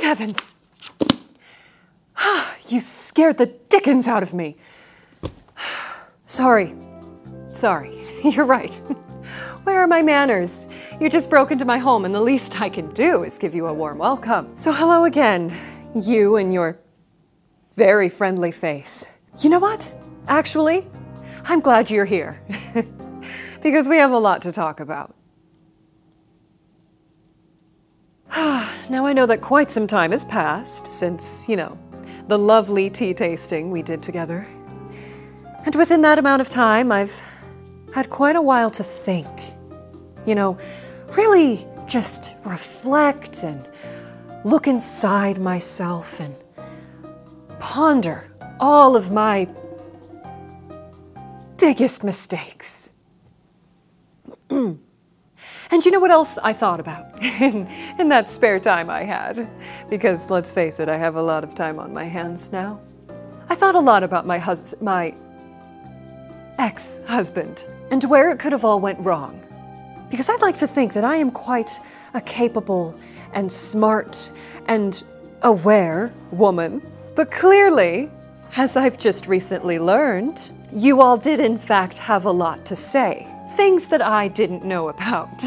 heavens! You scared the dickens out of me. Sorry. You're right. Where are my manners? You just broke into my home and the least I can do is give you a warm welcome. So hello again, you and your very friendly face. You know what? Actually, I'm glad you're here because we have a lot to talk about. Now I know that quite some time has passed since, the lovely tea tasting we did together. And within that amount of time, I've had quite a while to think. Really just reflect and look inside myself and ponder all of my biggest mistakes. And you know what else I thought about in that spare time I had? Because let's face it, I have a lot of time on my hands now. I thought a lot about my ex-husband and where it could have all went wrong. Because I'd like to think that I am quite a capable and smart and aware woman. But clearly, as I've just recently learned, you all did in fact have a lot to say. Things that I didn't know about.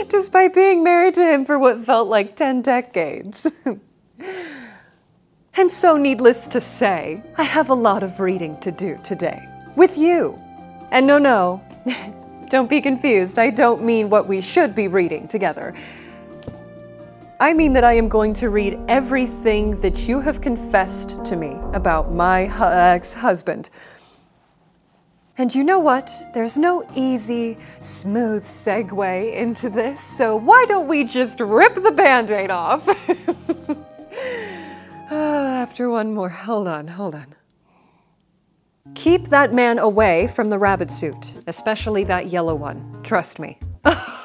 Despite being married to him for what felt like 10 decades. And so, needless to say, I have a lot of reading to do today. With you. And no, don't be confused. I don't mean what we should be reading together. I mean that I am going to read everything that you have confessed to me about my ex-husband. And you know what? There's no easy, smooth segue into this, so why don't we just rip the Band-Aid off? After one more, hold on. Keep that man away from the rabbit suit, especially that yellow one. Trust me.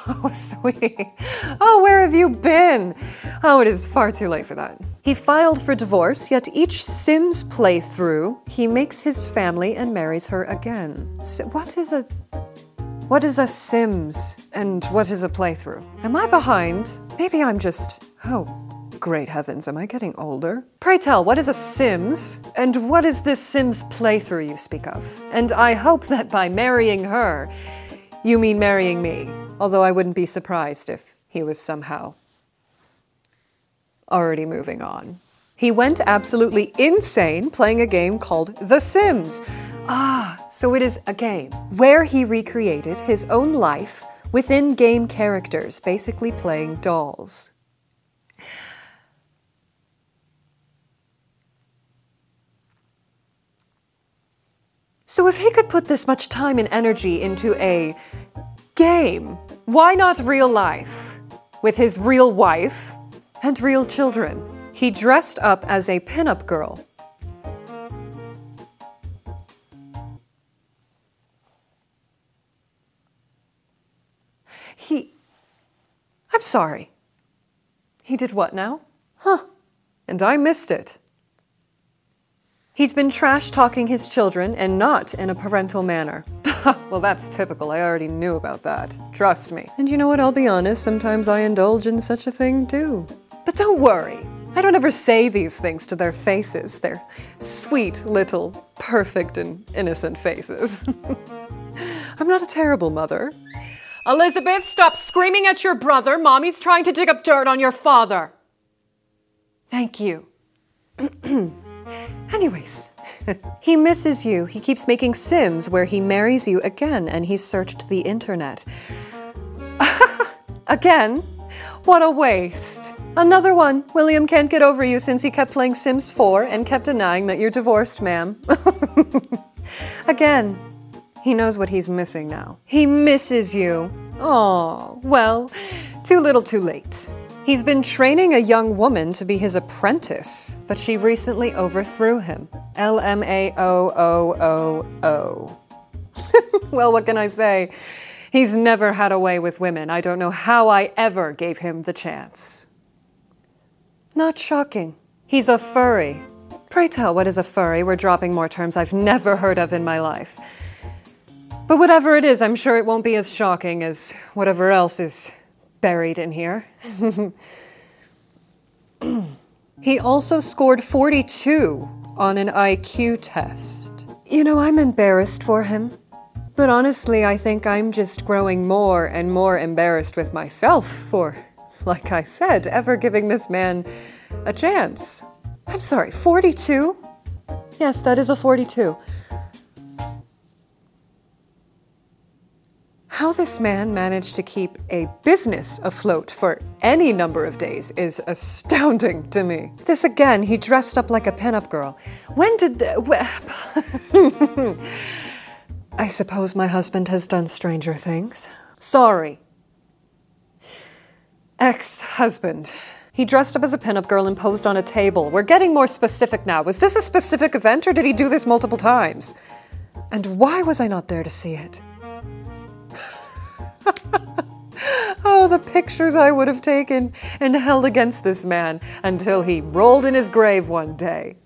Oh, sweetie. Oh, where have you been? Oh, it is far too late for that. He filed for divorce, yet each Sims playthrough, he makes his family and marries her again. What is a Sims and what is a playthrough? Am I behind? Maybe I'm just, oh, great heavens, am I getting older? Pray tell, what is a Sims? And what is this Sims playthrough you speak of? And I hope that by marrying her, you mean marrying me. Although I wouldn't be surprised if he was somehow already moving on. He went absolutely insane playing a game called The Sims. So it is a game where he recreated his own life within game characters, basically playing dolls. So if he could put this much time and energy into a game, why not real life? With his real wife and real children. He dressed up as a pinup girl. I'm sorry. He did what now? And I missed it. He's been trash-talking his children and not in a parental manner. Well, that's typical. I already knew about that. Trust me. And you know what? I'll be honest. Sometimes I indulge in such a thing, too. But don't worry. I don't ever say these things to their faces. Their sweet, little, perfect, and innocent faces. I'm not a terrible mother. Elizabeth, stop screaming at your brother. Mommy's trying to dig up dirt on your father. Thank you. Anyways, he misses you. He keeps making Sims where he marries you again, and he's searched the internet. Again? What a waste. Another one. William can't get over you since he kept playing Sims 4 and kept denying that you're divorced, ma'am. Again. He knows what he's missing now. He misses you. Oh, well, too little too late. He's been training a young woman to be his apprentice, but she recently overthrew him. LMAOOOO. Well, what can I say? He's never had a way with women. I don't know how I ever gave him the chance. Not shocking. He's a furry. Pray tell, what is a furry? We're dropping more terms I've never heard of in my life. But whatever it is, I'm sure it won't be as shocking as whatever else is buried in here. He also scored 42 on an IQ test. You know, I'm embarrassed for him. But honestly, I think I'm just growing more and more embarrassed with myself for, like I said, ever giving this man a chance. I'm sorry, 42? Yes, that is a 42. How this man managed to keep a business afloat for any number of days is astounding to me. This again, he dressed up like a pinup girl. When did... I suppose my husband has done stranger things. Sorry. Ex-husband. He dressed up as a pinup girl and posed on a table. We're getting more specific now. Was this a specific event or did he do this multiple times? And why was I not there to see it? Oh, the pictures I would have taken and held against this man until he rolled in his grave one day.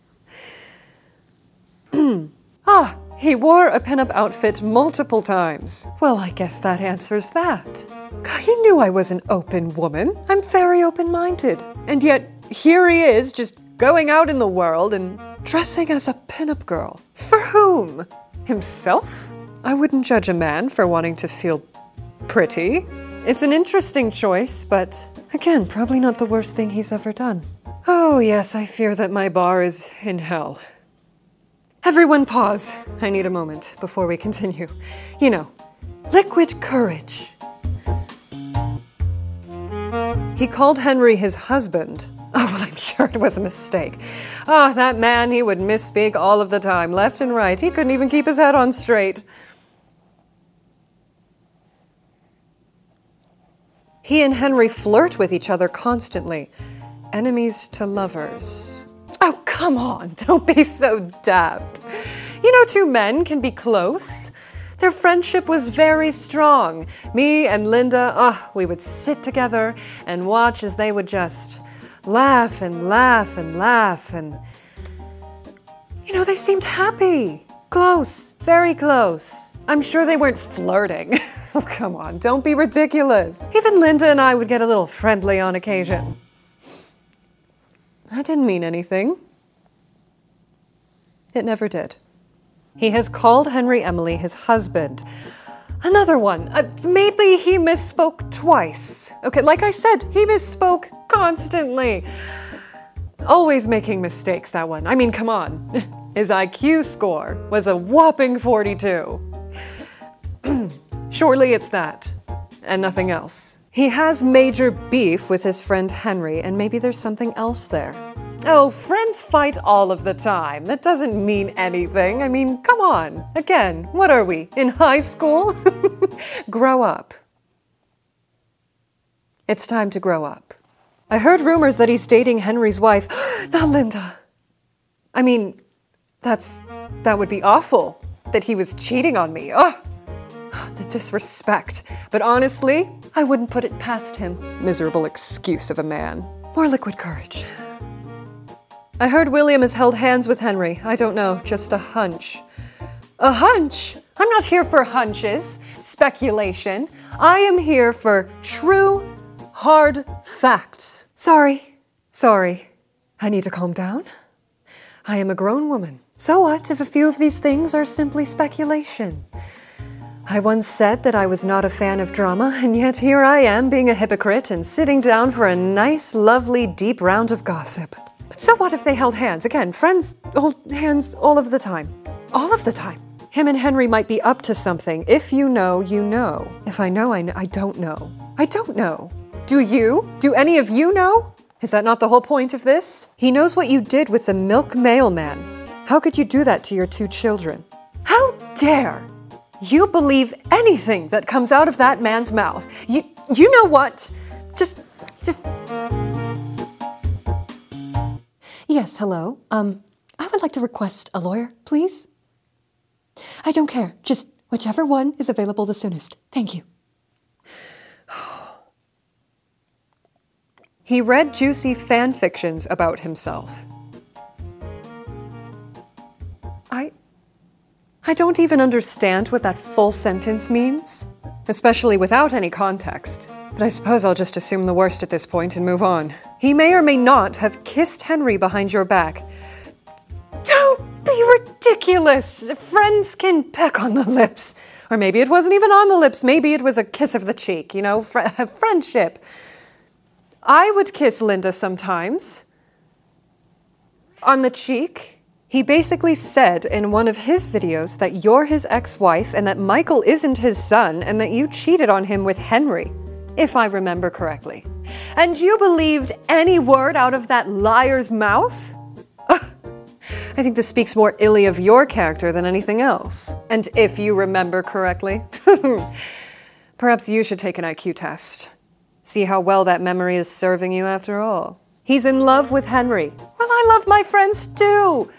He wore a pinup outfit multiple times. Well, I guess that answers that. God, he knew I was an open woman. I'm very open-minded. And yet, here he is, just going out in the world and dressing as a pinup girl. For whom? Himself? I wouldn't judge a man for wanting to feel pretty. It's an interesting choice, but again, probably not the worst thing he's ever done. Oh yes, I fear that my bar is in hell. Everyone pause. I need a moment before we continue. You know, liquid courage. He called Henry his husband. Oh, well, I'm sure it was a mistake. Ah, that man, he would misspeak all of the time, left and right. He couldn't even keep his head on straight. He and Henry flirt with each other constantly. Enemies to lovers. Oh, come on, don't be so daft. You know, two men can be close. Their friendship was very strong. Me and Linda, we would sit together and watch as they would just laugh and laugh and laugh and, you know, they seemed happy. Close, very close. I'm sure they weren't flirting. Oh, come on, don't be ridiculous. Even Linda and I would get a little friendly on occasion. I didn't mean anything. It never did. He has called Henry Emily his husband. Another one. Maybe he misspoke twice. Okay, like I said, he misspoke constantly. Always making mistakes, that one. I mean, come on. His IQ score was a whopping 42. Surely it's that, and nothing else. He has major beef with his friend Henry, and maybe there's something else there. Oh, friends fight all of the time. That doesn't mean anything. I mean, come on. Again, what are we, in high school? Grow up. It's time to grow up. I heard rumors that he's dating Henry's wife. Not Linda. I mean, that would be awful, that he was cheating on me. Oh, the disrespect. But honestly, I wouldn't put it past him. Miserable excuse of a man. More liquid courage. I heard William has held hands with Henry. I don't know, just a hunch. A hunch? I'm not here for hunches, speculation. I am here for true, hard facts. Sorry. I need to calm down. I am a grown woman. So what if a few of these things are simply speculation? I once said that I was not a fan of drama, and yet here I am being a hypocrite and sitting down for a nice, lovely, deep round of gossip. But so what if they held hands? Again, friends hold hands all of the time. All of the time. Him and Henry might be up to something. If you know, you know. If I know, I don't know. I don't know. Do you? Do any of you know? Is that not the whole point of this? He knows what you did with the milk mailman. How could you do that to your 2 children? How dare you believe anything that comes out of that man's mouth? You know what? Just... Yes, hello. I would like to request a lawyer, please. I don't care. Just whichever one is available the soonest. Thank you. He read juicy fan fictions about himself. I don't even understand what that full sentence means, especially without any context. But I suppose I'll just assume the worst at this point and move on. He may or may not have kissed Henry behind your back. Don't be ridiculous! Friends can peck on the lips. Or maybe it wasn't even on the lips. Maybe it was a kiss of the cheek, you know, friendship. I would kiss Linda sometimes. On the cheek. He basically said in one of his videos that you're his ex-wife and that Michael isn't his son and that you cheated on him with Henry, if I remember correctly. And you believed any word out of that liar's mouth? I think this speaks more illy of your character than anything else. And if you remember correctly, perhaps you should take an IQ test. See how well that memory is serving you after all. He's in love with Henry. Well, I love my friends too.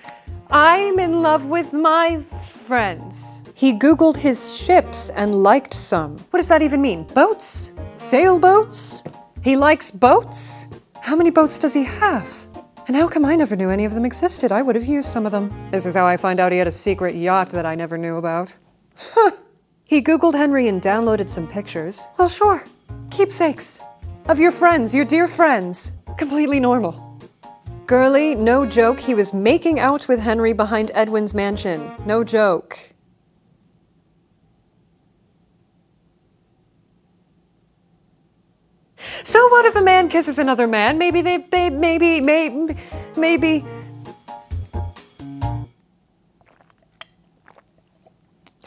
I'm in love with my friends. He Googled his ships and liked some. What does that even mean? Boats? Sailboats? He likes boats? How many boats does he have? And how come I never knew any of them existed? I would have used some of them. This is how I find out he had a secret yacht that I never knew about. He Googled Henry and downloaded some pictures. Well, sure. Keepsakes. Of your friends, your dear friends. Completely normal. Girly, no joke, he was making out with Henry behind Edwin's mansion. No joke. So what if a man kisses another man? Maybe.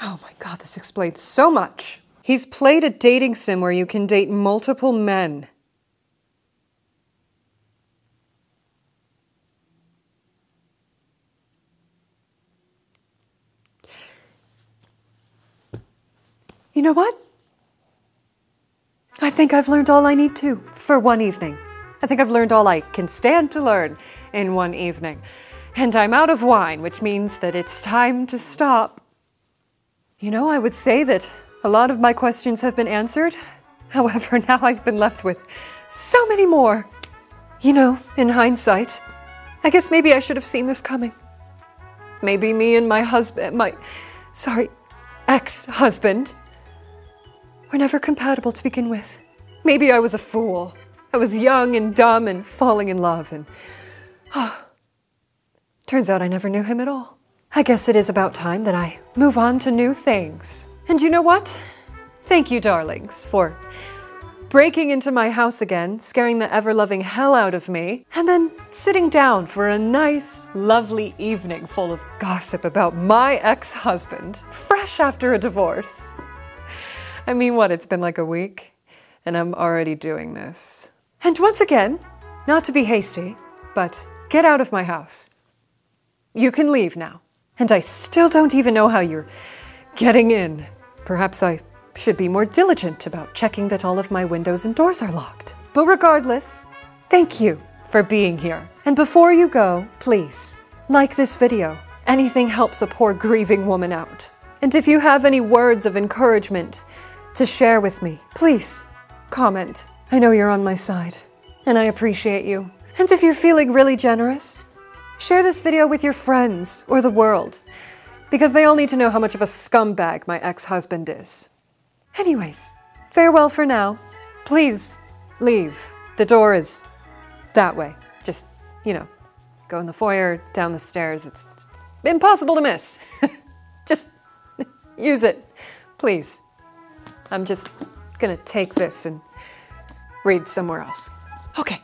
Oh my God, this explains so much. He's played a dating sim where you can date multiple men. You know what? I think I've learned all I need to for one evening. I think I've learned all I can stand to learn in one evening. And I'm out of wine, which means that it's time to stop. You know, I would say that a lot of my questions have been answered. However, now I've been left with so many more. You know, in hindsight, I guess maybe I should have seen this coming. Maybe me and my ex-husband were never compatible to begin with. Maybe I was a fool. I was young and dumb and falling in love and... turns out I never knew him at all. I guess it is about time that I move on to new things. And you know what? Thank you, darlings, for breaking into my house again, scaring the ever-loving hell out of me, and then sitting down for a nice, lovely evening full of gossip about my ex-husband, fresh after a divorce. I mean, what, it's been like a week, and I'm already doing this. And once again, not to be hasty, but get out of my house. You can leave now. And I still don't even know how you're getting in. Perhaps I should be more diligent about checking that all of my windows and doors are locked. But regardless, thank you for being here. And before you go, please, like this video. Anything helps a poor grieving woman out. And if you have any words of encouragement to share with me, please comment. I know you're on my side, and I appreciate you. And if you're feeling really generous, share this video with your friends or the world, because they all need to know how much of a scumbag my ex-husband is. Anyways, farewell for now. Please leave. The door is that way. Just, you know, go in the foyer, down the stairs. It's impossible to miss. Just use it, please. I'm just gonna take this and read somewhere else. Okay.